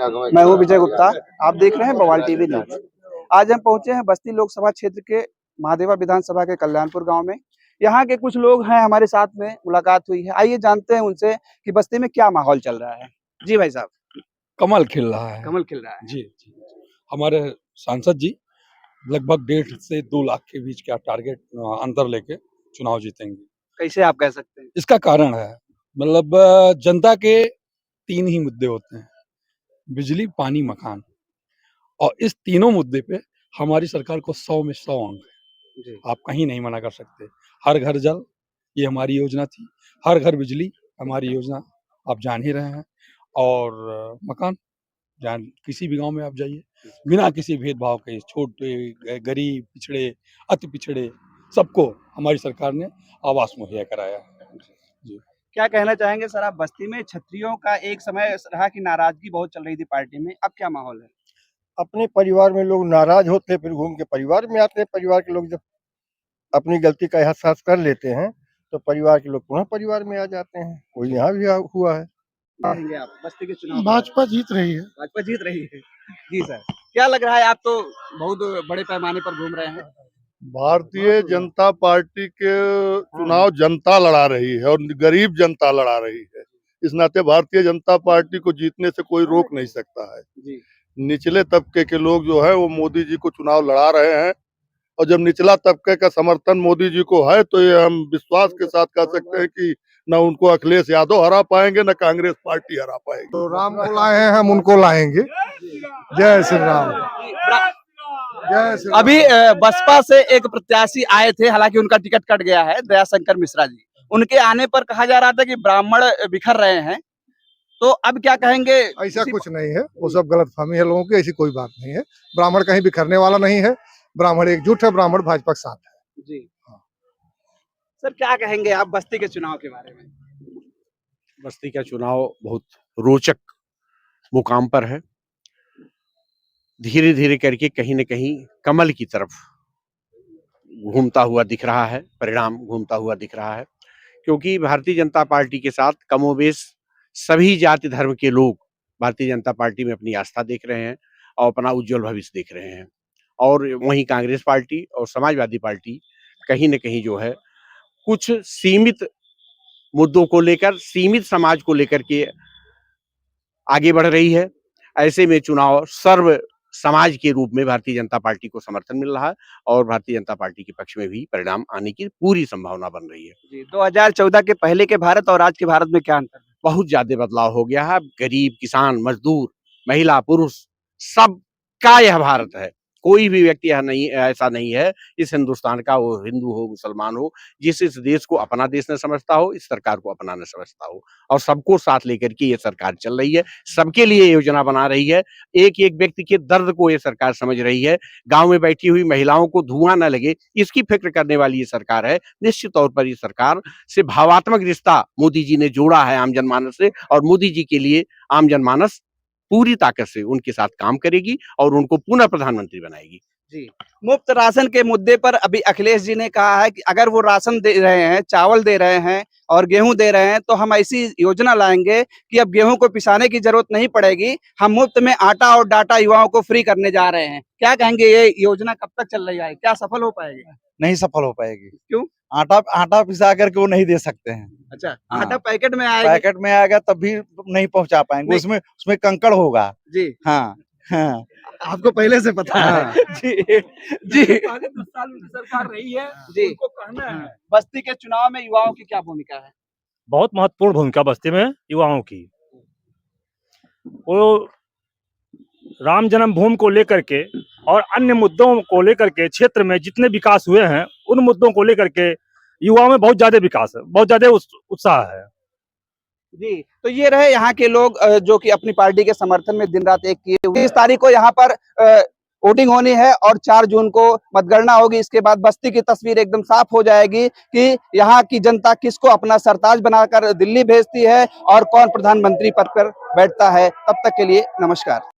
मैं हूं विजय गुप्ता। आप देख रहे हैं बवाल टीवी न्यूज। आज हम पहुंचे हैं बस्ती लोकसभा क्षेत्र के महादेवा विधानसभा के कल्याणपुर गांव में। यहाँ के कुछ लोग हैं, हमारे साथ में मुलाकात हुई है। आइए जानते हैं उनसे कि बस्ती में क्या माहौल चल रहा है। जी भाई साहब। कमल खिल रहा है। कमल खिल रहा है जी। हमारे सांसद जी लगभग 1.5 से 2 लाख के बीच का टारगेट अंतर लेके चुनाव जीतेंगे। कैसे आप कह सकते हैं? इसका कारण है मतलब जनता के 3 ही मुद्दे होते हैं, बिजली, पानी, मकान, और इस तीनों मुद्दे पे हमारी सरकार को 100 में 100 अंक है। आप कहीं नहीं मना कर सकते। हर घर जल ये हमारी योजना थी, हर घर बिजली हमारी योजना आप जान ही रहे हैं, और मकान जहाँ किसी भी गांव में आप जाइए बिना किसी भेदभाव के, छोटे, गरीब, पिछड़े, अति पिछड़े, सबको हमारी सरकार ने आवास मुहैया कराया है। जी। क्या कहना चाहेंगे सर आप? बस्ती में क्षत्रियों का एक समय रहा कि नाराजगी बहुत चल रही थी पार्टी में, अब क्या माहौल है? अपने परिवार में लोग नाराज होते फिर घूम के परिवार में आते हैं। परिवार के लोग जब अपनी गलती का एहसास कर लेते हैं तो परिवार के लोग पुनः परिवार में आ जाते हैं। वही यहाँ भी हुआ है। कहेंगे आप बस्ती के चुनाव? भाजपा जीत रही है। भाजपा जीत रही है। जी सर, क्या लग रहा है? आप तो बहुत बड़े पैमाने पर घूम रहे हैं। भारतीय जनता पार्टी के चुनाव जनता लड़ा रही है और गरीब जनता लड़ा रही है। इस नाते भारतीय जनता पार्टी को जीतने से कोई रोक नहीं सकता है। जी। निचले तबके के लोग जो है वो मोदी जी को चुनाव लड़ा रहे हैं, और जब निचला तबके का समर्थन मोदी जी को है तो ये हम विश्वास के साथ कह सकते हैं कि न उनको अखिलेश यादव हरा पाएंगे, न कांग्रेस पार्टी हरा पाएगी। तो राम को लाए हैं, हम उनको लाएंगे। जय श्री राम। जय श्री राम। अभी बसपा से एक प्रत्याशी आए थे, हालांकि उनका टिकट कट गया है, दयाशंकर मिश्रा जी। उनके आने पर कहा जा रहा था कि ब्राह्मण बिखर रहे हैं, तो अब क्या कहेंगे? ऐसा कुछ नहीं है, वो सब गलतफहमी है लोगों की। ऐसी कोई बात नहीं है। ब्राह्मण कहीं बिखरने वाला नहीं है। ब्राह्मण एकजुट है, ब्राह्मण भाजपा के साथ है। जी हाँ। सर क्या कहेंगे आप बस्ती के चुनाव के बारे में? बस्ती का चुनाव बहुत रोचक मुकाम पर है। धीरे धीरे करके कहीं न कहीं कमल की तरफ घूमता हुआ दिख रहा है, परिणाम घूमता हुआ दिख रहा है, क्योंकि भारतीय जनता पार्टी के साथ कमोबेश सभी जाति धर्म के लोग भारतीय जनता पार्टी में अपनी आस्था देख रहे हैं और अपना उज्जवल भविष्य देख रहे हैं। और वहीं कांग्रेस पार्टी और समाजवादी पार्टी कहीं न कहीं जो है कुछ सीमित मुद्दों को लेकर, सीमित समाज को लेकर के आगे बढ़ रही है। ऐसे में चुनाव सर्व समाज के रूप में भारतीय जनता पार्टी को समर्थन मिल रहा है और भारतीय जनता पार्टी के पक्ष में भी परिणाम आने की पूरी संभावना बन रही है। जी, 2014 के पहले के भारत और आज के भारत में क्या अंतर है? बहुत ज्यादा बदलाव हो गया है। गरीब, किसान, मजदूर, महिला, पुरुष, सबका यह भारत है। कोई भी व्यक्ति ऐसा नहीं है इस हिंदुस्तान का, वो हिंदू हो, मुसलमान हो, जिस इस देश को अपना देश न समझता हो, इस सरकार को अपना न समझता हो, और सबको साथ लेकर के ये सरकार चल रही है। सबके लिए योजना बना रही है। एक एक व्यक्ति के दर्द को ये सरकार समझ रही है। गांव में बैठी हुई महिलाओं को धुआं न लगे, इसकी फिक्र करने वाली ये सरकार है। निश्चित तौर पर ये सरकार से भावात्मक रिश्ता मोदी जी ने जोड़ा है आम जनमानस से, और मोदी जी के लिए आम जनमानस पूरी ताकत से उनके साथ काम करेगी और उनको पुनः प्रधानमंत्री बनाएगी। जी, मुफ्त राशन के मुद्दे पर अभी अखिलेश जी ने कहा है कि अगर वो राशन दे रहे हैं, चावल दे रहे हैं और गेहूं दे रहे हैं, तो हम ऐसी योजना लाएंगे कि अब गेहूं को पिसाने की जरूरत नहीं पड़ेगी। हम मुफ्त में आटा और डाटा युवाओं को फ्री करने जा रहे हैं। क्या कहेंगे, ये योजना कब तक चल रही है? क्या सफल हो पाएगी? नहीं सफल हो पाएगी। क्यों? आटा पिसा करके वो नहीं दे सकते हैं। अच्छा, हाँ। आटा पैकेट में आएगा? पैकेट में आएगा तब भी नहीं पहुंचा पाएंगे। नहीं। उसमें कंकड़ होगा। जी हाँ हाँ। आपको पहले से पता हाँ। है। जी जी। 10 साल उनकी सरकार रही है, जी। उनको कहना है। बस्ती के चुनाव में युवाओं की क्या भूमिका है? बहुत महत्वपूर्ण भूमिका बस्ती में युवाओं की। वो राम जन्मभूमि को लेकर के और अन्य मुद्दों को लेकर के क्षेत्र में जितने विकास हुए हैं, उन मुद्दों को लेकर के युवाओं में बहुत ज्यादा विकास है, बहुत ज्यादा उत्साह है। जी, तो ये रहे यहाँ के लोग जो कि अपनी पार्टी के समर्थन में दिन रात एक किए हुए। 30 तारीख को यहाँ पर वोटिंग होनी है और 4 जून को मतगणना होगी। इसके बाद बस्ती की तस्वीर एकदम साफ हो जाएगी कि यहाँ की जनता किसको अपना सरताज बनाकर दिल्ली भेजती है और कौन प्रधानमंत्री पद पर बैठता है। तब तक के लिए नमस्कार।